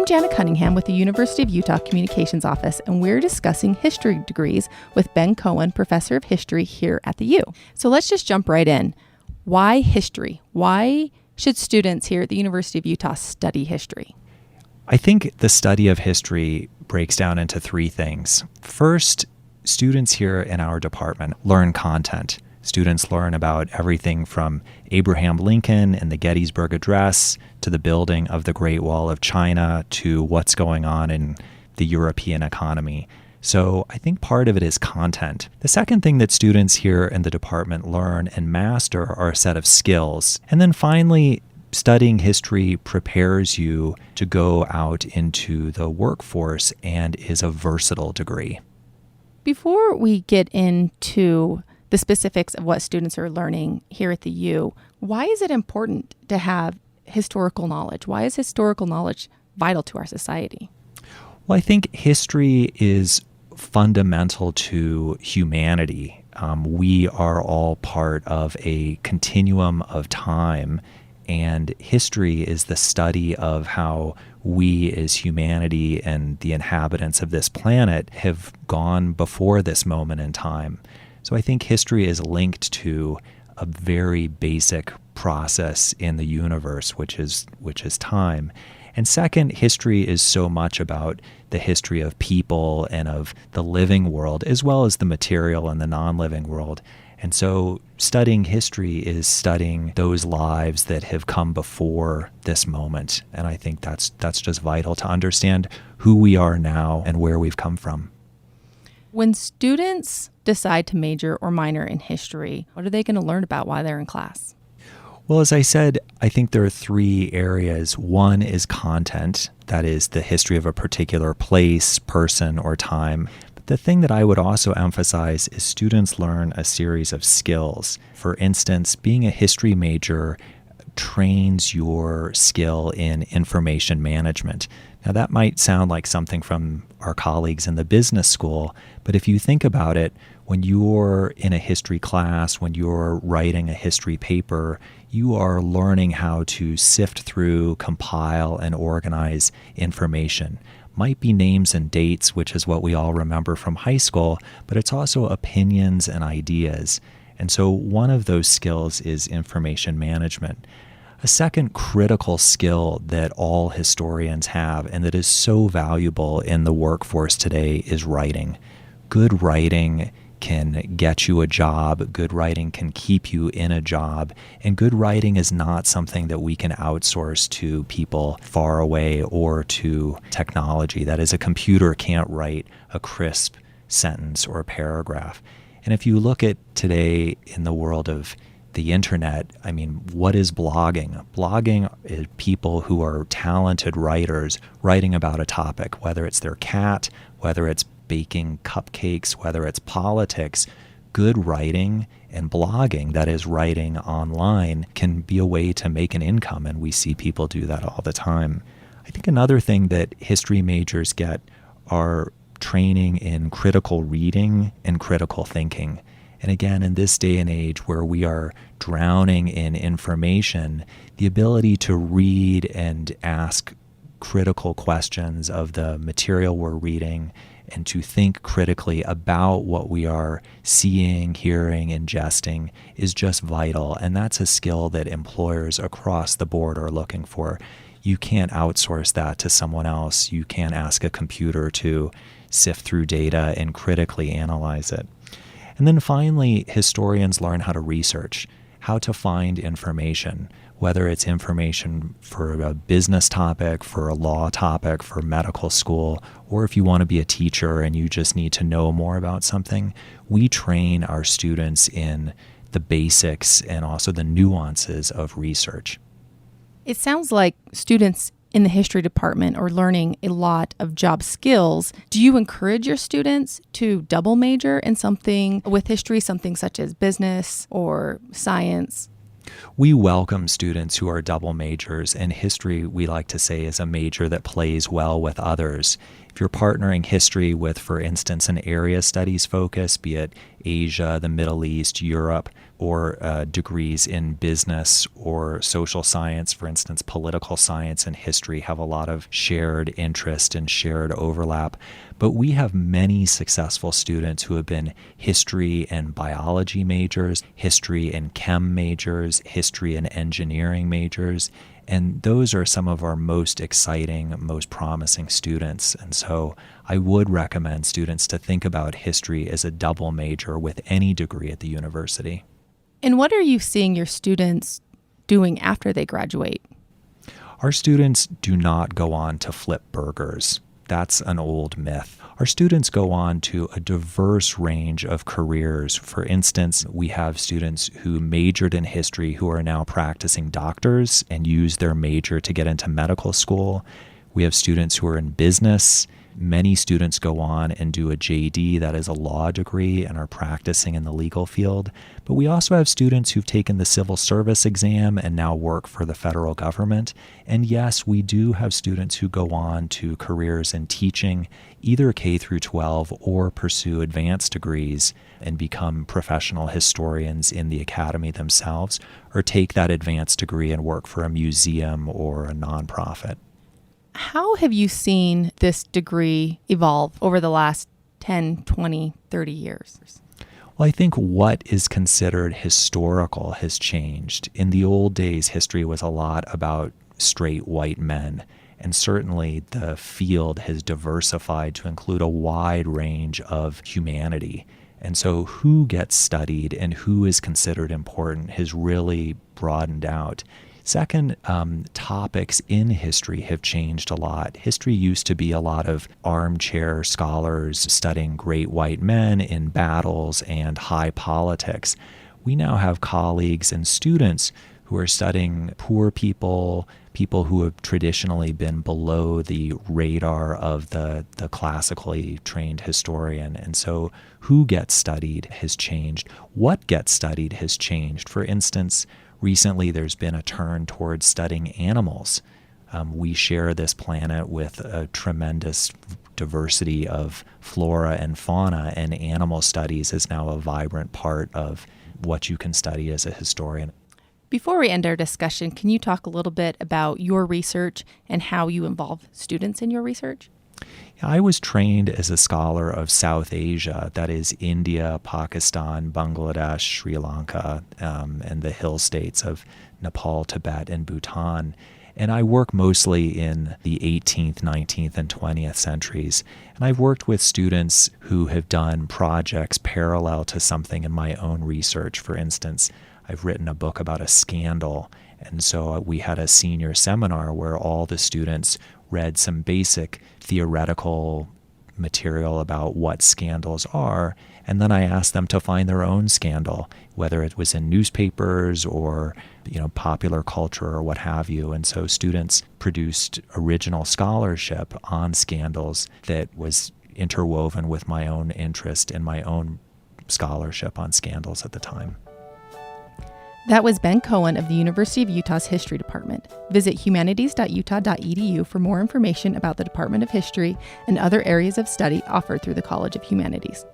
I'm Jana Cunningham with the University of Utah Communications Office, and we're discussing history degrees with Ben Cohen, professor of history here at the U. So let's just jump right in. Why history? Why should students here at the University of Utah study history? I think the study of history breaks down into three things. First, students here in our department learn content. Students learn about everything from Abraham Lincoln and the Gettysburg Address to the building of the Great Wall of China to what's going on in the European economy. So I think part of it is content. The second thing that students here in the department learn and master are a set of skills. And then finally, studying history prepares you to go out into the workforce and is a versatile degree. Before we get into the specifics of what students are learning here at the U, why is it important to have historical knowledge? Why is historical knowledge vital to our society? Well, I think history is fundamental to humanity. We are all part of a continuum of time, and history is the study of how we as humanity and the inhabitants of this planet have gone before this moment in time. So I think history is linked to a very basic process in the universe, which is time. And second, history is so much about the history of people and of the living world, as well as the material and the non-living world. And so studying history is studying those lives that have come before this moment. And I think that's just vital to understand who we are now and where we've come from. When students decide to major or minor in history, what are they going to learn about while they're in class? Well, as I said, I think there are three areas. One is content, that is the history of a particular place, person, or time. But the thing that I would also emphasize is students learn a series of skills. For instance, being a history major trains your skill in information management. Now, that might sound like something from our colleagues in the business school, but if you think about it, when you're in a history class, when you're writing a history paper, you are learning how to sift through, compile, and organize information. Might be names and dates, which is what we all remember from high school, but it's also opinions and ideas. And so one of those skills is information management. A second critical skill that all historians have and that is so valuable in the workforce today is writing. Good writing can get you a job, good writing can keep you in a job, and good writing is not something that we can outsource to people far away or to technology. That is, a computer can't write a crisp sentence or a paragraph. And if you look at today in the world of the internet, I mean, what is blogging? Blogging is people who are talented writers writing about a topic, whether it's their cat, whether it's baking cupcakes, whether it's politics. Good writing and blogging, that is writing online, can be a way to make an income, and we see people do that all the time. I think another thing that history majors get are training in critical reading and critical thinking. And again, in this day and age where we are drowning in information, the ability to read and ask critical questions of the material we're reading and to think critically about what we are seeing, hearing, ingesting is just vital. And that's a skill that employers across the board are looking for. You can't outsource that to someone else. You can't ask a computer to sift through data and critically analyze it. And then finally, historians learn how to research, how to find information, whether it's information for a business topic, for a law topic, for medical school, or if you want to be a teacher and you just need to know more about something. We train our students in the basics and also the nuances of research. It sounds like students in the history department are learning a lot of job skills. Do you encourage your students to double major in something with history, something such as business or science? We welcome students who are double majors, and history, we like to say, is a major that plays well with others. If you're partnering history with, for instance, an area studies focus, be it Asia, the Middle East, Europe, or degrees in business or social science, for instance, political science and history have a lot of shared interest and shared overlap. But we have many successful students who have been history and biology majors, history and chem majors, history and engineering majors. And those are some of our most exciting, most promising students. And so I would recommend students to think about history as a double major with any degree at the university. And what are you seeing your students doing after they graduate? Our students do not go on to flip burgers. That's an old myth. Our students go on to a diverse range of careers. For instance, we have students who majored in history who are now practicing doctors and use their major to get into medical school. We have students who are in business. Many students go on and do a JD, that is a law degree, and are practicing in the legal field. But we also have students who've taken the civil service exam and now work for the federal government. And yes, we do have students who go on to careers in teaching, either K through 12 or pursue advanced degrees and become professional historians in the academy themselves, or take that advanced degree and work for a museum or a nonprofit. How have you seen this degree evolve over the last 10, 20, 30 years? Well, I think what is considered historical has changed. In the old days, history was a lot about straight white men. And certainly the field has diversified to include a wide range of humanity. And so who gets studied and who is considered important has really broadened out. Second, topics in history have changed a lot. History used to be a lot of armchair scholars studying great white men in battles and high politics. We now have colleagues and students who are studying poor people, people who have traditionally been below the radar of the classically trained historian. And so who gets studied has changed. What gets studied has changed. For instance, recently, there's been a turn towards studying animals. We share this planet with a tremendous diversity of flora and fauna, and animal studies is now a vibrant part of what you can study as a historian. Before we end our discussion, can you talk a little bit about your research and how you involve students in your research? I was trained as a scholar of South Asia, that is India, Pakistan, Bangladesh, Sri Lanka, and the hill states of Nepal, Tibet, and Bhutan. And I work mostly in the 18th, 19th, and 20th centuries. And I've worked with students who have done projects parallel to something in my own research. For instance, I've written a book about a scandal. And so we had a senior seminar where all the students read some basic theoretical material about what scandals are, and then I asked them to find their own scandal, whether it was in newspapers or popular culture or what have you. And so students produced original scholarship on scandals that was interwoven with my own interest and my own scholarship on scandals at the time. That was Ben Cohen of the University of Utah's History Department. Visit humanities.utah.edu for more information about the Department of History and other areas of study offered through the College of Humanities.